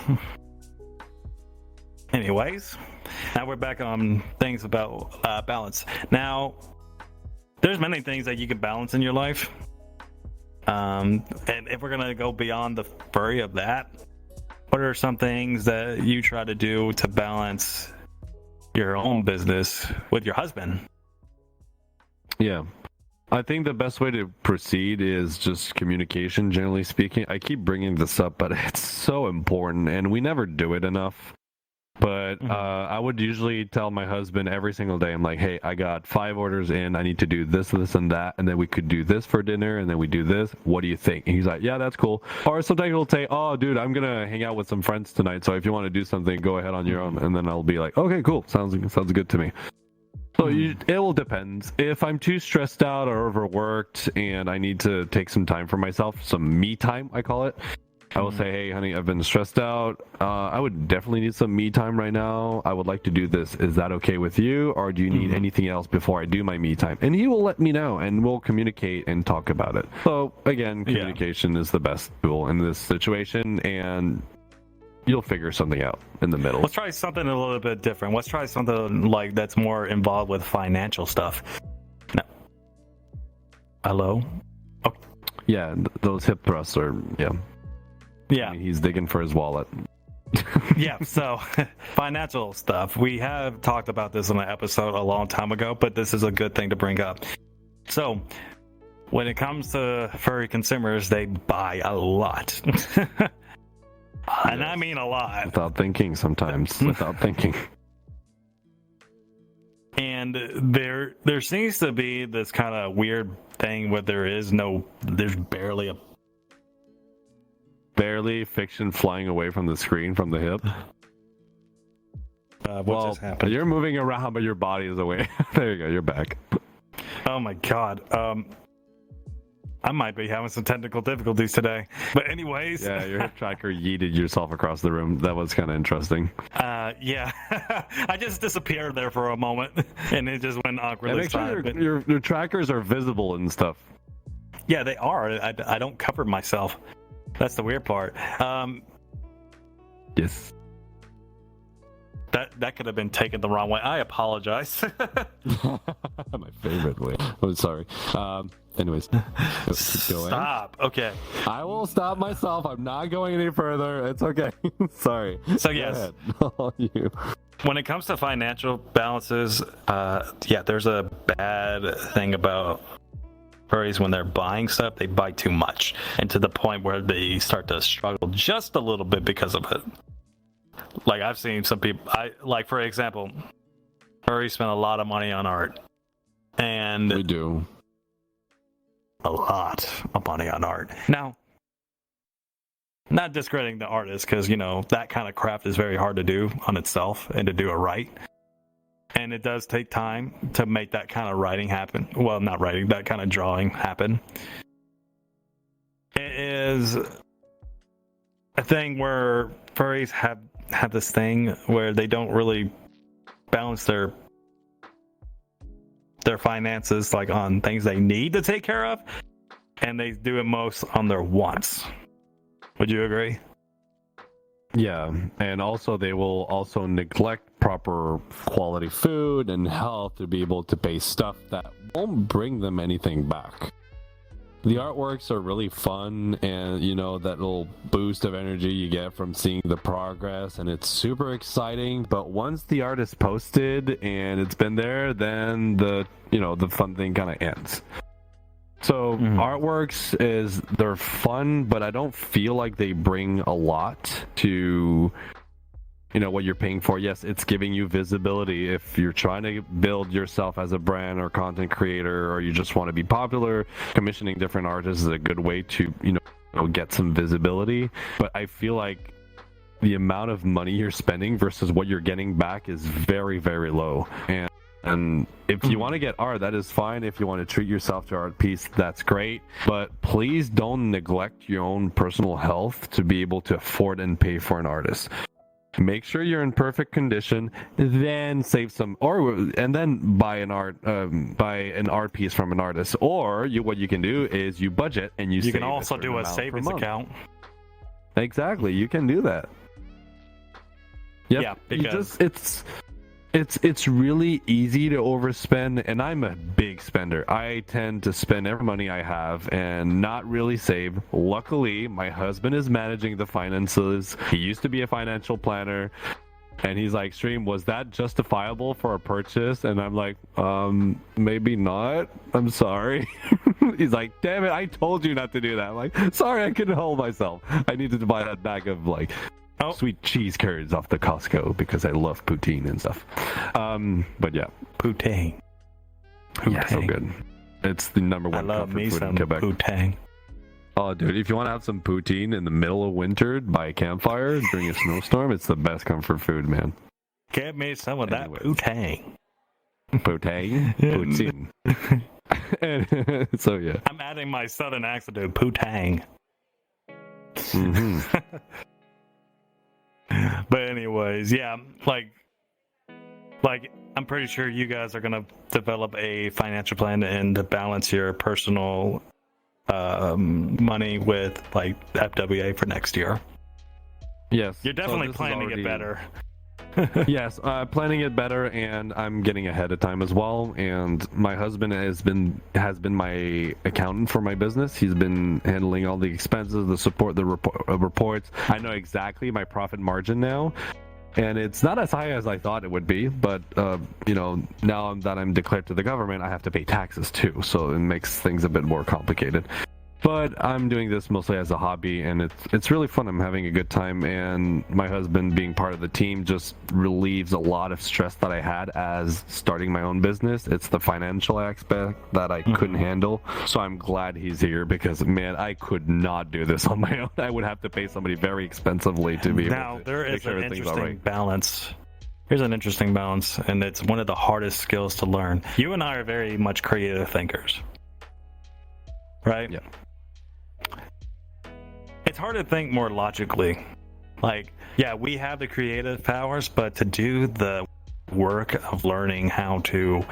Anyways, now we're back on things about balance. Now, there's many things that you can balance in your life. And if we're going to go beyond the furry of that, what are some things that you try to do to balance your own business with your husband? Yeah. I think the best way to proceed is just communication, generally speaking. I keep bringing this up, but it's so important, and we never do it enough. But I would usually tell my husband every single day, I'm like, hey, I got 5 orders in. I need to do this, this, and that. And then we could do this for dinner, and then we do this. What do you think? And he's like, yeah, that's cool. Or sometimes he'll say, oh, dude, I'm going to hang out with some friends tonight. So if you want to do something, go ahead on your own. And then I'll be like, okay, cool. Sounds good to me. So it will depend. If I'm too stressed out or overworked and I need to take some time for myself, some me time, I call it, I will say, hey, honey, I've been stressed out. I would definitely need some me time right now. I would like to do this. Is that okay with you? Or do you need anything else before I do my me time? And he will let me know, and we'll communicate and talk about it. So, again, communication is the best tool in this situation, and you'll figure something out in the middle. Let's try something a little bit different. Let's try something like that's more involved with financial stuff. No. Hello? Oh. Yeah, those hip thrusts are, Yeah. I mean, he's digging for his wallet. Yeah, so financial stuff. We have talked about this in an episode a long time ago, but this is a good thing to bring up. So, when it comes to furry consumers, they buy a lot. And I mean a lot. Without thinking sometimes. Without thinking. And there seems to be this kind of weird thing where there's barely fiction flying away from the screen from the hip. What just happened? You're moving around, but your body is away. There you go. You're back. Oh my god. I might be having some technical difficulties today. But anyways. Yeah, your hip tracker yeeted yourself across the room. That was kind of interesting. Yeah. I just disappeared there for a moment, and it just went awkwardly. Make sure your trackers are visible and stuff. Yeah, they are. I don't cover myself. That's the weird part. Yes. That could have been taken the wrong way. I apologize. My favorite way. Oh, sorry. Anyways, keep going. Stop. Okay. I will stop myself. I'm not going any further. It's okay. Sorry. So yes, you. When it comes to financial balances, there's a bad thing about furries. When they're buying stuff, they buy too much, and to the point where they start to struggle just a little bit because of it. Like, I've seen some people, for example, furries spend a lot of money on art. And we do. A lot of money on art. Now, not discrediting the artist, because, that kind of craft is very hard to do on itself and to do it right. And it does take time to make that kind of writing happen. Well, not writing, that kind of drawing happen. It is a thing where furries have this thing where they don't really balance their finances, like, on things they need to take care of, and they do it most on their wants. Would you agree? Yeah, and also they will also neglect proper quality food and health to be able to pay stuff that won't bring them anything back. The artworks are really fun, and that little boost of energy you get from seeing the progress, and it's super exciting. But once the art is posted and it's been there, then the fun thing kind of ends. So artworks they're fun, but I don't feel like they bring a lot to what you're paying for. Yes, it's giving you visibility. If you're trying to build yourself as a brand or content creator, or you just want to be popular, commissioning different artists is a good way to get some visibility. But I feel like the amount of money you're spending versus what you're getting back is very, very low. And if you want to get art, that is fine. If you want to treat yourself to art piece, that's great. But please don't neglect your own personal health to be able to afford and pay for an artist. make sure you're in perfect condition, then save some, and then buy an art piece from an artist. Or what you can do is you budget and you can also do a savings account. Exactly, you can do that. Yep. Yeah, because it's really easy to overspend, and I'm a big spender. I tend to spend every money I have and not really save. Luckily, my husband is managing the finances. He used to be a financial planner, and he's like, Stream, was that justifiable for a purchase? And I'm like, maybe not. I'm sorry. He's like, damn it, I told you not to do that. I'm like, sorry, I couldn't hold myself. I needed to buy that bag of like sweet cheese curds off the Costco because I love poutine and stuff. But yeah, poutine. Yeah, so good. It's the number one comfort food in Quebec. Poutine. Oh, dude, if you want to have some poutine in the middle of winter by a campfire during a snowstorm, it's the best comfort food, man. Get me some of that poutine. Poutine? Poutine. So, yeah. I'm adding my southern accent to poutine. Mm-hmm. But anyways, yeah, like I'm pretty sure you guys are gonna develop a financial plan and to balance your personal money with like FWA for next year. Yes, you're definitely planning it better. Yes, planning it better, and I'm getting ahead of time as well. And my husband has been my accountant for my business. He's been handling all the expenses, the support, the reports. I know exactly my profit margin now, and it's not as high as I thought it would be. But now that I'm declared to the government, I have to pay taxes too, so it makes things a bit more complicated. But I'm doing this mostly as a hobby, and it's really fun. I'm having a good time, and my husband being part of the team just relieves a lot of stress that I had as starting my own business. It's the financial aspect that I couldn't handle, so I'm glad he's here because, man, I could not do this on my own. I would have to pay somebody very expensively to be able to Now, there is sure an interesting balance. Here's an interesting balance, and it's one of the hardest skills to learn. You and I are very much creative thinkers, right? Yeah. It's hard to think more logically. Like, yeah, we have the creative powers, but to do the work of learning how to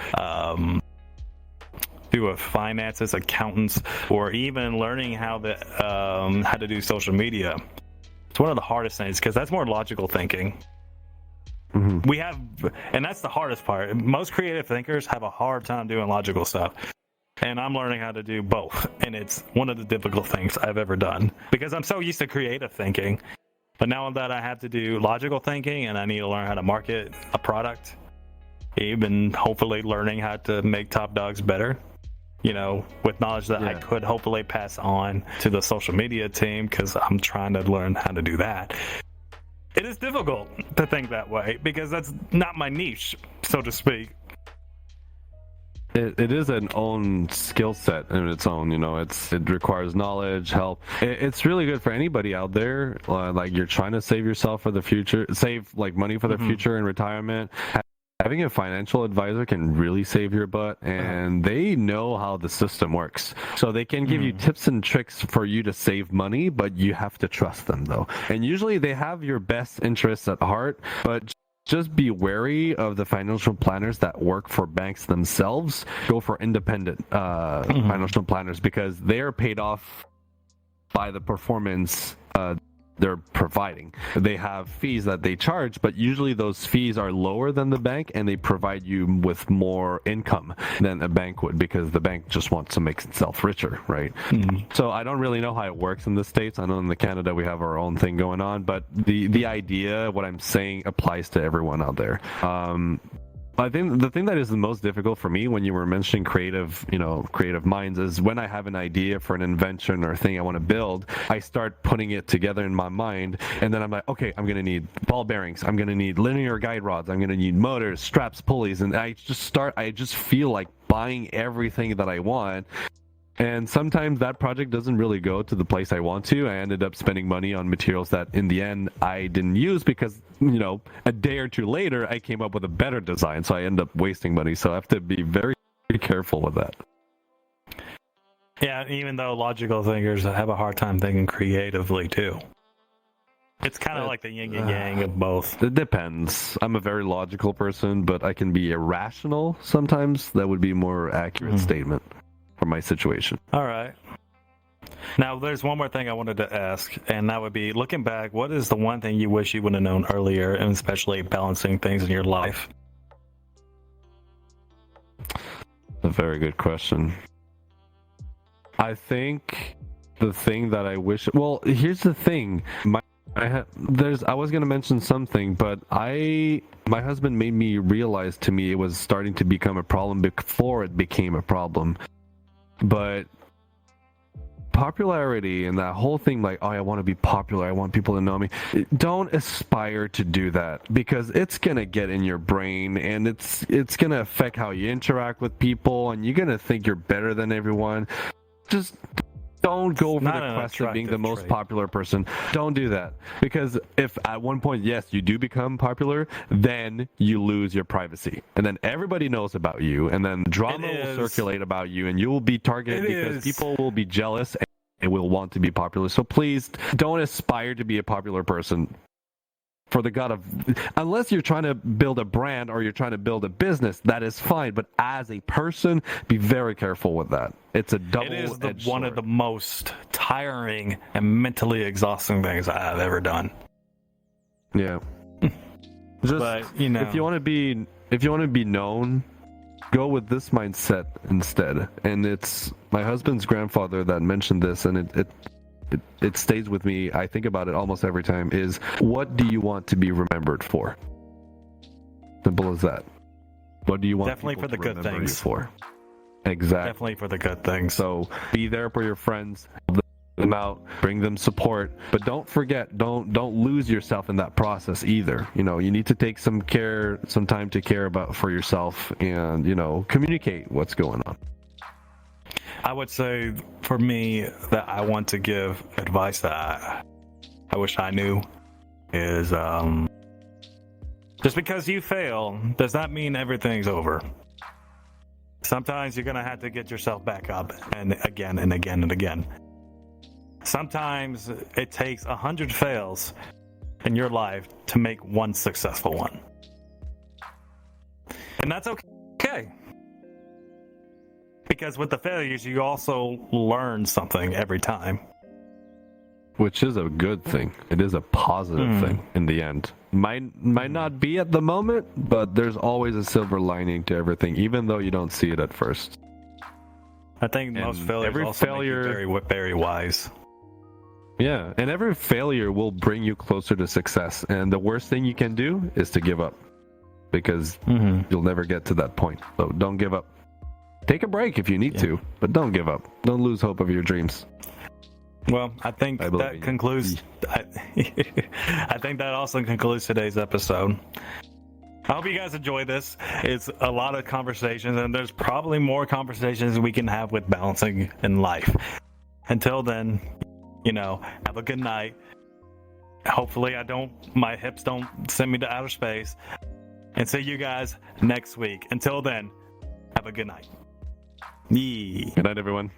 do a finances, accountants, or even learning how to do social media, it's one of the hardest things because that's more logical thinking. Mm-hmm. And that's the hardest part. Most creative thinkers have a hard time doing logical stuff. And I'm learning how to do both. And it's one of the difficult things I've ever done. Because I'm so used to creative thinking. But now that I have to do logical thinking and I need to learn how to market a product, even hopefully learning how to make Top Dogs better, with knowledge that I could hopefully pass on to the social media team because I'm trying to learn how to do that. It is difficult to think that way because that's not my niche, so to speak. It is an own skill set in its own, it requires knowledge, help. It's really good for anybody out there, like you're trying to save yourself for the future, save like money for the future in retirement. Having a financial advisor can really save your butt, and they know how the system works. So they can give you tips and tricks for you to save money, but you have to trust them though. And usually they have your best interests at heart, but just be wary of the financial planners that work for banks themselves. Go for independent financial planners because they are paid off by the performance they're providing. They have fees that they charge, but usually those fees are lower than the bank, and they provide you with more income than a bank would because the bank just wants to make itself richer, right? So I don't really know how it works in the States. I know in Canada we have our own thing going on, but the idea, what I'm saying, applies to everyone out there. I think the thing that is the most difficult for me when you were mentioning creative minds is when I have an idea for an invention or thing I want to build, I start putting it together in my mind, and then I'm like, okay, I'm going to need ball bearings, I'm going to need linear guide rods, I'm going to need motors, straps, pulleys, and I just feel like buying everything that I want. And sometimes that project doesn't really go to the place I want to. I ended up spending money on materials that in the end I didn't use because, a day or two later I came up with a better design. So I end up wasting money. So I have to be very, very careful with that. Yeah, even though logical thinkers have a hard time thinking creatively too. It's kind of like the yin and yang of both. It depends. I'm a very logical person, but I can be irrational sometimes. That would be a more accurate statement for my situation. All right. Now, there's one more thing I wanted to ask, and that would be, looking back, what is the one thing you wish you would have known earlier, and especially balancing things in your life? A very good question. I think the thing that I wish... Well, here's the thing. I was going to mention something, but my husband made me realize to me it was starting to become a problem before it became a problem. But popularity and that whole thing, like, oh, I want to be popular, I want people to know me. Don't aspire to do that, because it's going to get in your brain, and it's going to affect how you interact with people, and you're going to think you're better than everyone. Just don't go for the quest of being the most popular person. Don't do that. Because if at one point, yes, you do become popular, then you lose your privacy. And then everybody knows about you, and then drama will circulate about you, and you will be targeted because people will be jealous and will want to be popular. So please don't aspire to be a popular person. For the God of... Unless you're trying to build a brand or you're trying to build a business, that is fine. But as a person, be very careful with that. It's a double-edged sword. It is one of the most tiring and mentally exhausting things I've ever done. Yeah. But, if you want to be known, go with this mindset instead. And it's my husband's grandfather that mentioned this, and it stays with me. I think about it almost every time. Is, what do you want to be remembered for? Simple as that. What do you want? Definitely for the good things. For? Exactly. Definitely for the good things. So be there for your friends. Help them out. Bring them support. But don't forget. Don't lose yourself in that process either. You need to take some time to care about for yourself, and communicate what's going on. I would say, for me, that I want to give advice that I wish I knew is, just because you fail does not mean everything's over. Sometimes you're going to have to get yourself back up, and again and again and again. Sometimes it takes 100 fails in your life to make one successful one. And that's okay. Because with the failures, you also learn something every time. Which is a good thing. It is a positive thing in the end. Might not be at the moment, but there's always a silver lining to everything, even though you don't see it at first. I think most failures also make you very, very wise. Yeah, and every failure will bring you closer to success. And the worst thing you can do is to give up. Because you'll never get to that point. So don't give up. Take a break if you need to, but don't give up. Don't lose hope of your dreams. Well, I think that concludes... I think that also concludes today's episode. I hope you guys enjoy this. It's a lot of conversations, and there's probably more conversations we can have with balancing in life. Until then, have a good night. Hopefully my hips don't send me to outer space. And see you guys next week. Until then, have a good night. Good night, everyone.